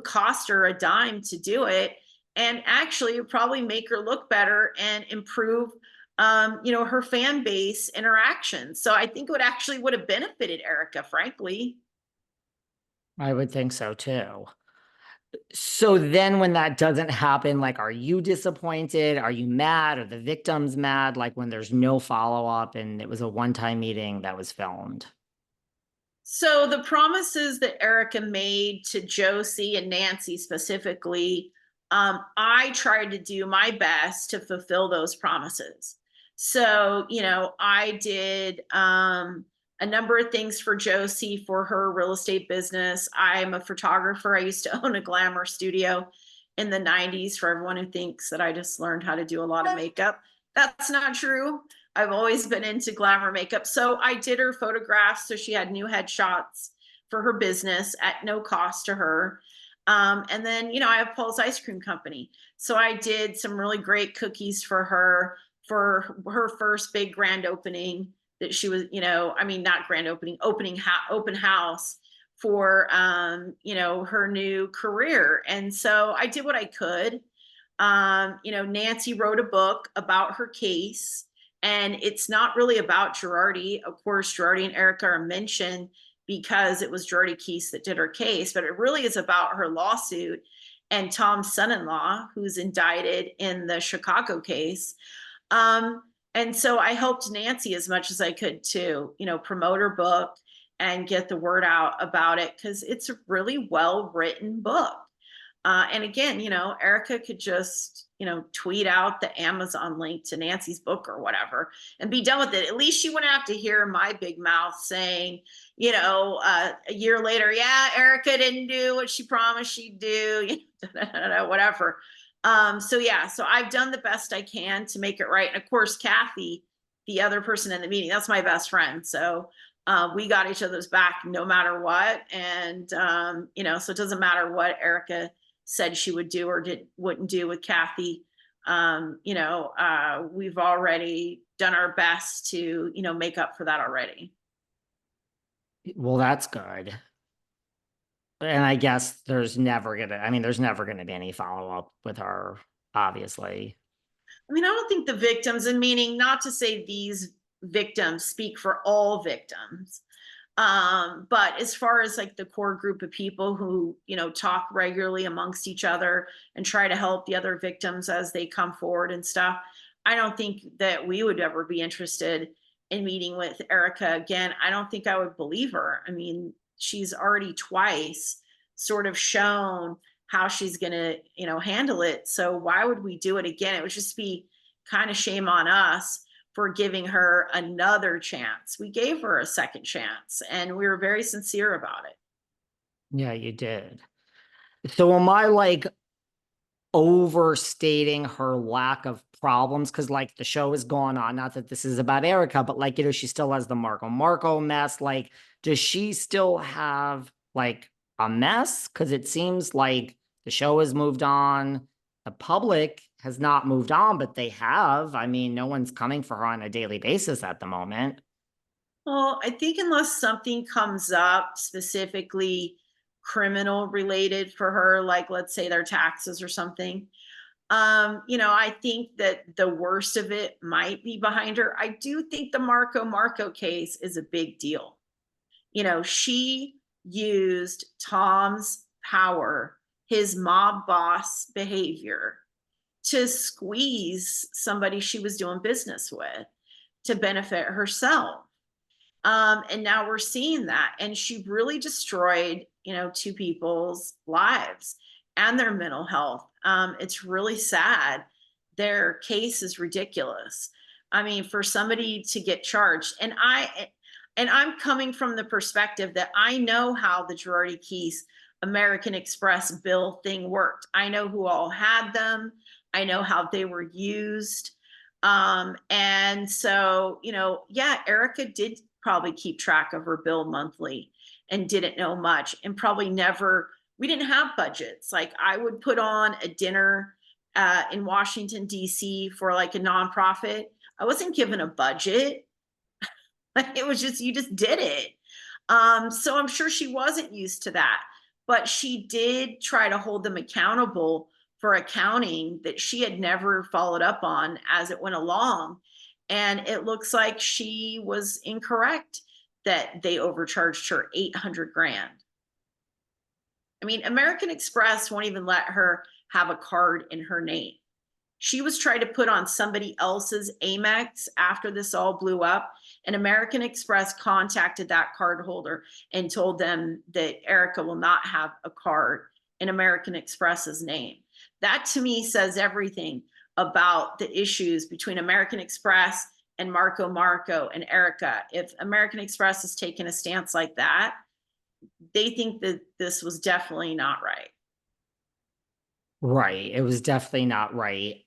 cost her a dime to do it. And actually it would probably make her look better and improve, her fan base interaction. So I think it would have benefited Erika, frankly. I would think so too. So then when that doesn't happen, like, are you disappointed? Are you mad? Are the victims mad? Like when there's no follow-up and it was a one-time meeting that was filmed? So the promises that Erika made to Josie and Nancy specifically, I tried to do my best to fulfill those promises. So, I did a number of things for Josie for her real estate business. I'm a photographer. I used to own a glamour studio in the 90s, for everyone who thinks that I just learned how to do a lot of makeup. That's not true. I've always been into glamour makeup. So I did her photographs. So she had new headshots for her business at no cost to her. And then, I have Paul's Ice Cream Company. So I did some really great cookies for her first big grand opening that she was, not grand opening, open house for, her new career. And so I did what I could. Nancy wrote a book about her case, and it's not really about Girardi. Of course, Girardi and Erika are mentioned because it was Girardi Keese that did her case, but it really is about her lawsuit and Tom's son-in-law, who's indicted in the Chicago case. And so I helped Nancy as much as I could to, promote her book and get the word out about it, because it's a really well-written book. And again, Erika could just, tweet out the Amazon link to Nancy's book or whatever and be done with it. At least she wouldn't have to hear my big mouth saying, a year later, yeah, Erika didn't do what she promised she'd do, whatever. So I've done the best I can to make it right. And of course, Kathy, the other person in the meeting, that's my best friend. So we got each other's back no matter what. And, so it doesn't matter what Erika said she would do or wouldn't do with Kathy. We've already done our best to, make up for that already. Well, that's good. And I guess there's never gonna be any follow-up with her, obviously. I don't think the victims, and meaning not to say these victims speak for all victims, but as far as like the core group of people who, talk regularly amongst each other and try to help the other victims as they come forward and stuff, I don't think that we would ever be interested in meeting with Erika again. I don't think I would believe her. She's already twice sort of shown how she's going to, handle it. So why would we do it again? It would just be kind of shame on us for giving her another chance. We gave her a second chance and we were very sincere about it. Yeah, you did. So am I like overstating her lack of problems? Because like the show is going on, not that this is about Erika, but like, she still has the Marco mess. Like, does she still have like a mess? Because it seems like the show has moved on. The public has not moved on, but they have. No one's coming for her on a daily basis at the moment. Well, I think unless something comes up specifically criminal related for her, like let's say their taxes or something, I think that the worst of it might be behind her. I do think the Marco case is a big deal. She used Tom's power, his mob boss behavior, to squeeze somebody she was doing business with to benefit herself. And now we're seeing that. And she really destroyed, two people's lives and their mental health. It's really sad. Their case is ridiculous. For somebody to get charged, and I'm coming from the perspective that I know how the Girardi Keese American Express bill thing worked. I know who all had them. I know how they were used. And so, yeah, Erika did probably keep track of her bill monthly and didn't know much, and probably never, we didn't have budgets. Like I would put on a dinner in Washington, D.C. for like a nonprofit. I wasn't given a budget. It was just, you just did it. So I'm sure she wasn't used to that. but she did try to hold them accountable for accounting that she had never followed up on as it went along. And it looks like she was incorrect that they overcharged her 800 grand. I mean, American Express won't even let her have a card in her name. She was trying to put on somebody else's Amex after this all blew up, and American Express contacted that card holder and told them that Erika will not have a card in American Express's name. That to me says everything about the issues between American Express and Marco and Erika. If American Express has taken a stance like that, they think that this was definitely not right. Right. It was definitely not right.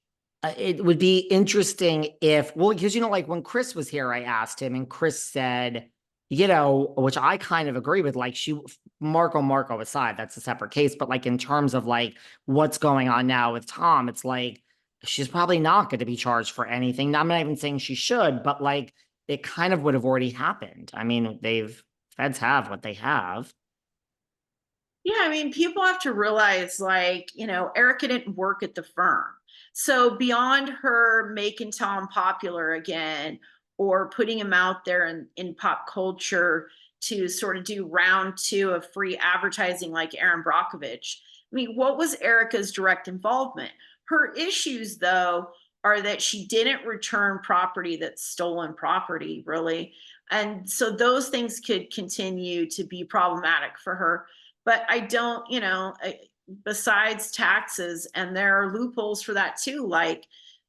It would be interesting if, well, because, like when Chris was here, I asked him, and Chris said, which I kind of agree with, like Marco aside, that's a separate case. But like in terms of like what's going on now with Tom, it's like she's probably not going to be charged for anything. I'm not even saying she should, but like it kind of would have already happened. I mean, feds have what they have. Yeah, I mean, people have to realize, like, Erika didn't work at the firm. So beyond her making Tom popular again or putting him out there in pop culture to sort of do round two of free advertising like Aaron Brockovich, I mean, what was Erika's direct involvement? Her issues, though, are that she didn't return property that's stolen property, really. And so those things could continue to be problematic for her, but I don't, besides taxes, and there are loopholes for that too. Like,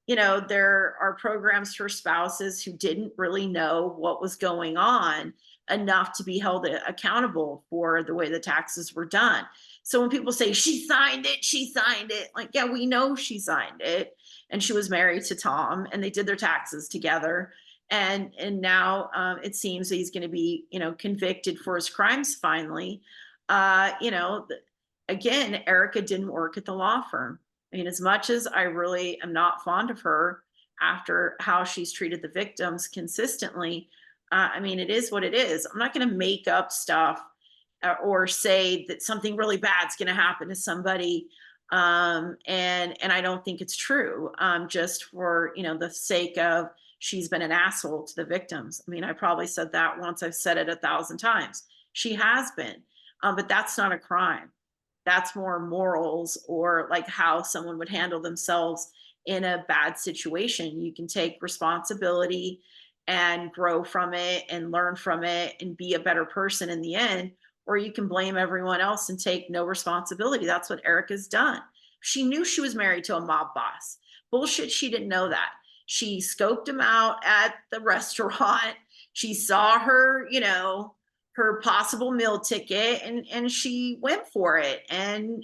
there are programs for spouses who didn't really know what was going on enough to be held accountable for the way the taxes were done. So when people say she signed it, like, yeah, we know she signed it. And she was married to Tom and they did their taxes together. And now it seems that he's going to be, convicted for his crimes finally. uh, you know, Again, Erika didn't work at the law firm. I mean, as much as I really am not fond of her after how she's treated the victims consistently, I mean, it is what it is. I'm not going to make up stuff or say that something really bad's going to happen to somebody. And I don't think it's true. Just for the sake of she's been an asshole to the victims. I mean, I probably said that once. I've said it 1,000 times. She has been, but that's not a crime. That's more morals or like how someone would handle themselves in a bad situation. You can take responsibility and grow from it and learn from it and be a better person in the end, or you can blame everyone else and take no responsibility. That's what Erika's done. She knew she was married to a mob boss. Bullshit, she didn't know that. She scoped him out at the restaurant. She saw her, her possible meal ticket, and she went for it. And